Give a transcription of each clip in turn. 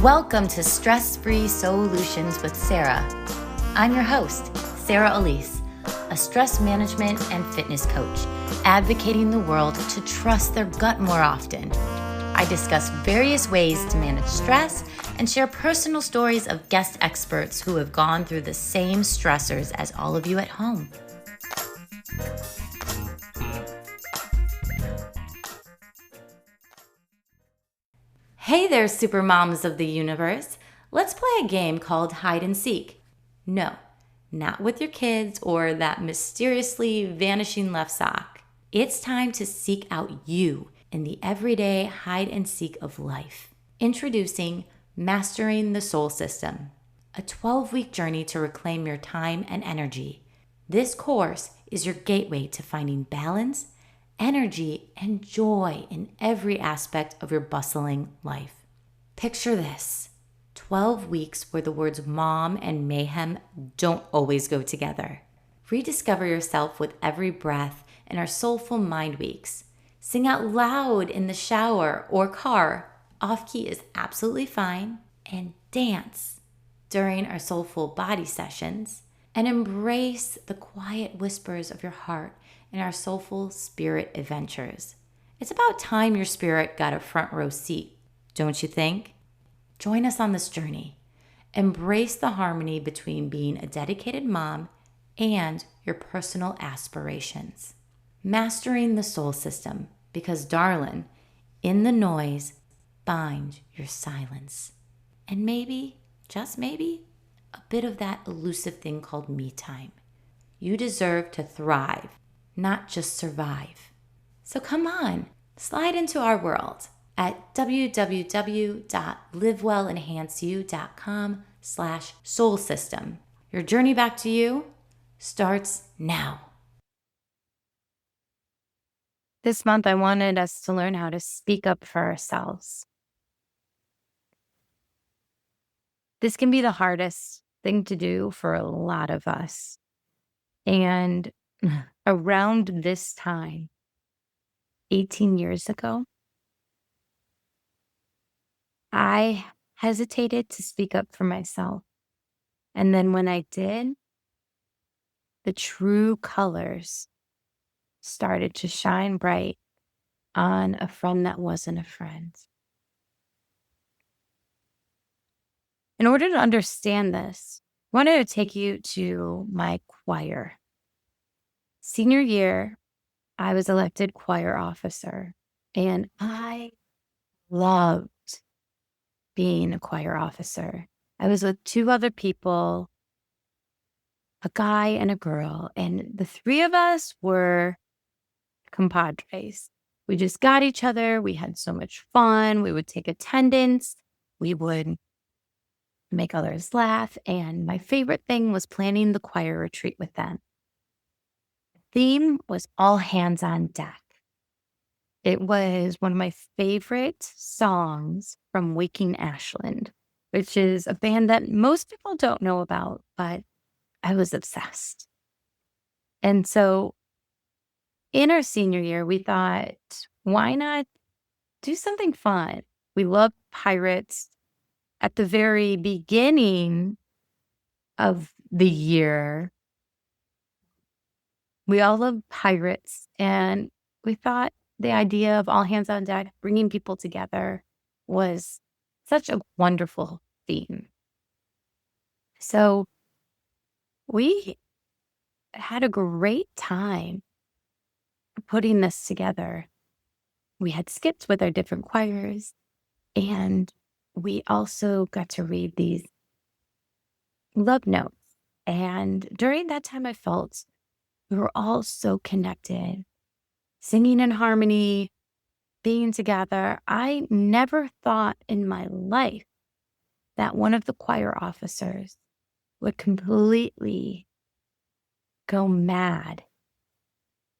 Welcome to Stress Free SOULutions with Sarah. I'm your host, Sarah Alysse, a stress management and fitness coach, advocating the world to trust their gut more often. I discuss various ways to manage stress and share personal stories of guest experts who have gone through the same stressors as all of you at home. Hey there, super moms of the universe. Let's play a game called hide and seek. No, not with your kids or that mysteriously vanishing left sock. It's time to seek out you in the everyday hide and seek of life. Introducing Mastering the Soul System, a 12-week journey to reclaim your time and energy. This course is your gateway to finding balance, energy, and joy in every aspect of your bustling life. Picture this, 12 weeks where the words mom and mayhem don't always go together. Rediscover yourself with every breath in our Soulful Mind Weeks. Sing out loud in the shower or car, off-key is absolutely fine, and dance during our Soulful Body sessions, and embrace the quiet whispers of your heart in our Soulful Spirit adventures. It's about time your spirit got a front row seat, don't you think? Join us on this journey. Embrace the harmony between being a dedicated mom and your personal aspirations. Mastering the soul system, because darling, in the noise, find your silence. And maybe, just maybe, a bit of that elusive thing called me time. You deserve to thrive, not just survive. So come on, slide into our world at www.livewellenhanceyou.com/soul system. Your journey back to you starts now. This month, I wanted us to learn how to speak up for ourselves. This can be the hardest thing to do for a lot of us. And around this time, 18 years ago, I hesitated to speak up for myself. And then when I did, the true colors started to shine bright on a friend that wasn't a friend. In order to understand this, I wanted to take you to my choir. Senior year, I was elected choir officer, and I loved being a choir officer. I was with two other people, a guy and a girl, and the three of us were compadres. We just got each other. We had so much fun. We would take attendance. We would make others laugh. And my favorite thing was planning the choir retreat with them. The theme was all hands on deck. It was one of my favorite songs from Waking Ashland, which is a band that most people don't know about, but I was obsessed. And so in our senior year, we thought, why not do something fun? We loved pirates. At the very beginning of the year, we all loved pirates, and we thought the idea of all hands on deck, bringing people together, was such a wonderful theme. So we had a great time putting this together. We had skips with our different choirs, and we also got to read these love notes. And during that time, I felt we were all so connected, singing in harmony, being together. I never thought in my life that one of the choir officers would completely go mad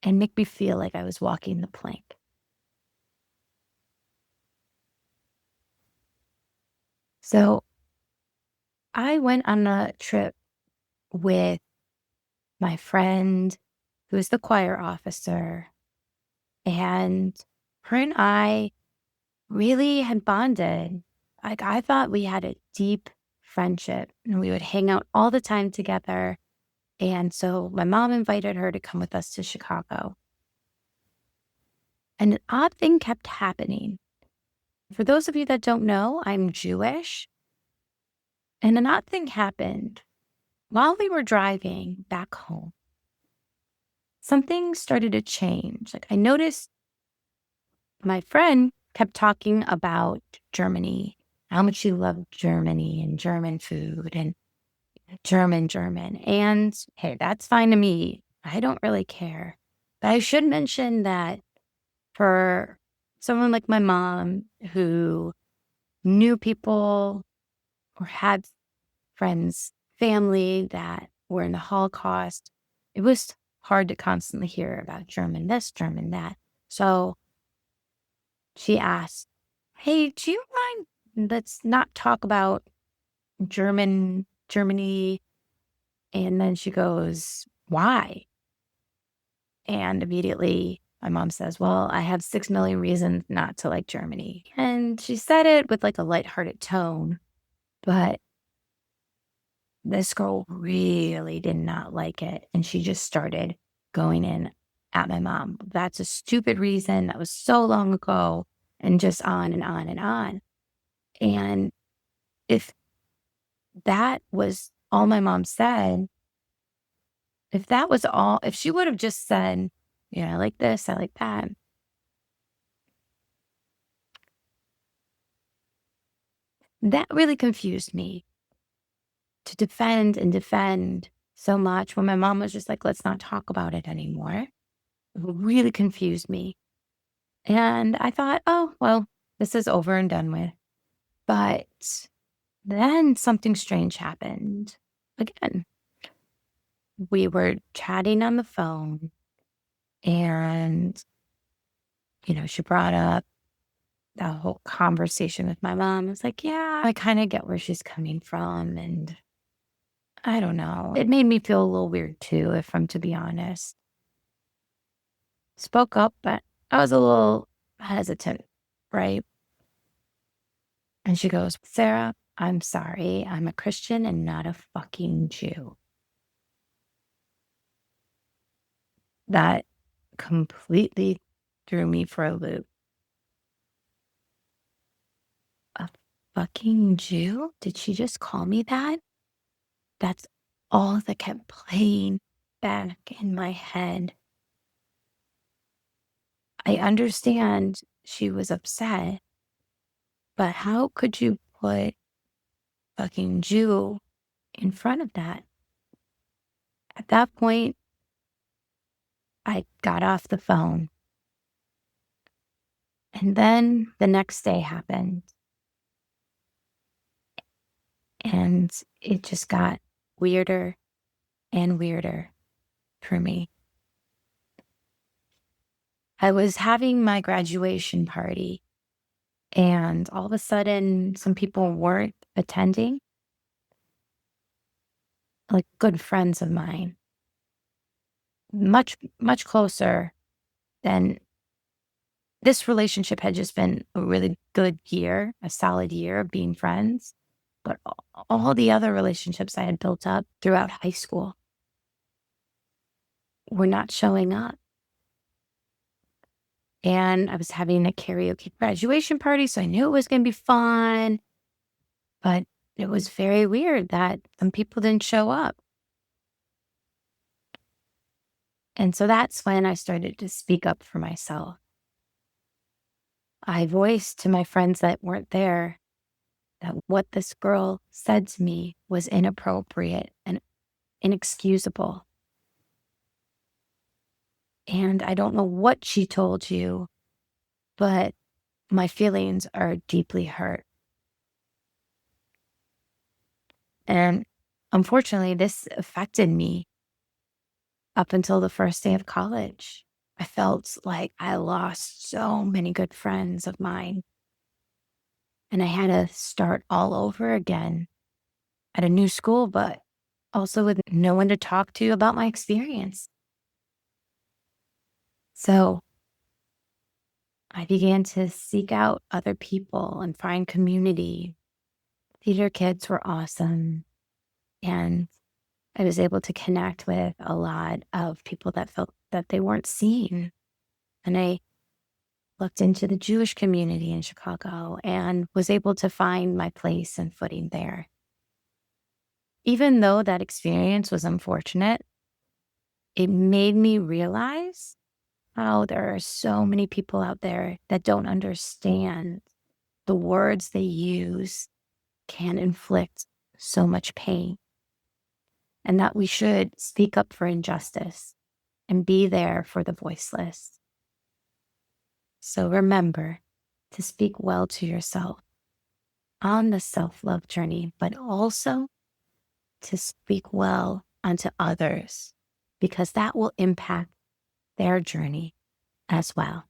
and make me feel like I was walking the plank. So I went on a trip with my friend who is the choir officer, and her and I really had bonded. Like, I thought we had a deep friendship and we would hang out all the time together. And so my mom invited her to come with us to Chicago. And an odd thing kept happening. For those of you that don't know, I'm Jewish. And an odd thing happened while we were driving back home. Something started to change. Like, I noticed my friend kept talking about Germany, how much she loved Germany and German food and German. And hey, that's fine to me. I don't really care. But I should mention that for someone like my mom who knew people or had friends, family that were in the Holocaust, it was hard to constantly hear about German this, German that. So she asked, "Hey, do you mind? Let's not talk about Germany." And then she goes, "Why?" And immediately my mom says, "Well, I have 6 million reasons not to like Germany." And she said it with like a lighthearted tone, but this girl really did not like it. And she just started going in at my mom. "That's a stupid reason. That was so long ago." And just on and on and on. And if that was all my mom said, if that was all, if she would have just said, "Yeah, I like this, I like that," that really confused me to defend and defend so much when my mom was just like, "Let's not talk about it anymore." It really confused me. And I thought, oh, well, this is over and done with. But then something strange happened. Again, we were chatting on the phone and, she brought up that whole conversation with my mom. It's like, yeah, I kind of get where she's coming from. And I don't know. It made me feel a little weird too, if I'm to be honest. Spoke up, but I was a little hesitant, right? And she goes, "Sarah, I'm sorry. I'm a Christian and not a fucking Jew." That completely threw me for a loop. A fucking Jew? Did she just call me that? That's all that kept playing back in my head. I understand she was upset, but how could you put fucking Jew in front of that? At that point, I got off the phone. And then the next day happened. And it just got weirder and weirder for me. I was having my graduation party, and all of a sudden, some people weren't attending, like good friends of mine, much, much closer than this relationship had just been a really good year, a solid year of being friends. But all the other relationships I had built up throughout high school were not showing up. And I was having a karaoke graduation party, so I knew it was going to be fun. But it was very weird that some people didn't show up. And so that's when I started to speak up for myself. I voiced to my friends that weren't there that what this girl said to me was inappropriate and inexcusable. And I don't know what she told you, but my feelings are deeply hurt. And unfortunately, this affected me up until the first day of college. I felt like I lost so many good friends of mine. And I had to start all over again at a new school, but also with no one to talk to about my experience. So I began to seek out other people and find community. Theater kids were awesome. And I was able to connect with a lot of people that felt that they weren't seen. And I looked into the Jewish community in Chicago and was able to find my place and footing there. Even though that experience was unfortunate, it made me realize how there are so many people out there that don't understand the words they use can inflict so much pain, and that we should speak up for injustice and be there for the voiceless. So remember to speak well to yourself on the self-love journey, but also to speak well unto others, because that will impact their journey as well.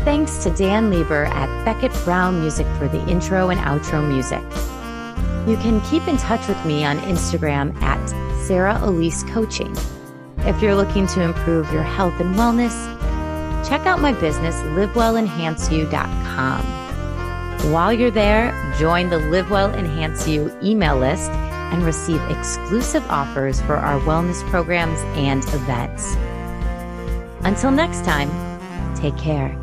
Thanks to Dan Lieber at Beckett Brown Music for the intro and outro music. You can keep in touch with me on Instagram at Sarah Alysse Coaching. If you're looking to improve your health and wellness, check out my business, livewellenhanceyou.com. While you're there, join the Live Well Enhance You email list and receive exclusive offers for our wellness programs and events. Until next time, take care.